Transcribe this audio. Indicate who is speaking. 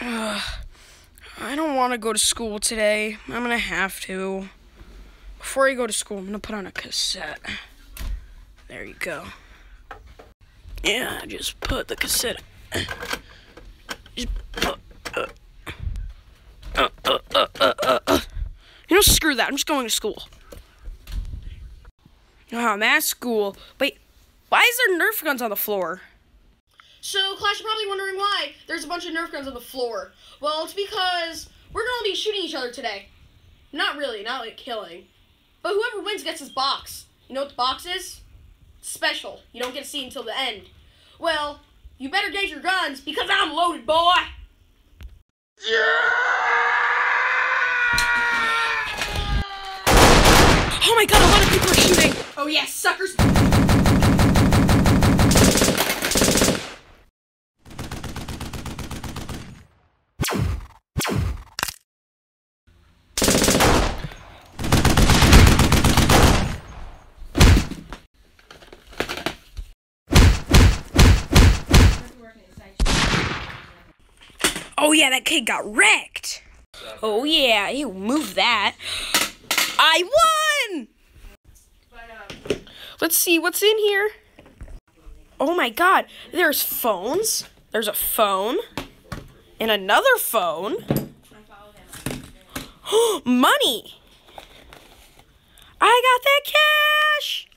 Speaker 1: I don't want to go to school today. I'm going to have to. Before I go to school, I'm going to put on a cassette. There you go. Yeah, just put the cassette. Just put, You know, screw that. I'm just going to school. Oh, I'm at school. Wait, why is there Nerf guns on the floor?
Speaker 2: So, class, you're probably wondering why there's a bunch of Nerf guns on the floor. Well, it's because we're going to be shooting each other today. Not really, not like killing. But whoever wins gets this box. You know what the box is? It's special. You don't get to see it until the end. Well, you better get your guns because I'm loaded, boy!
Speaker 1: Oh my god, a lot of people are shooting!
Speaker 2: Oh yes, suckers!
Speaker 1: Oh yeah, that kid got wrecked! Oh yeah, you move that. I won! Let's see what's in here. Oh my god, there's phones. There's a phone. And another phone. Money! I got that cash!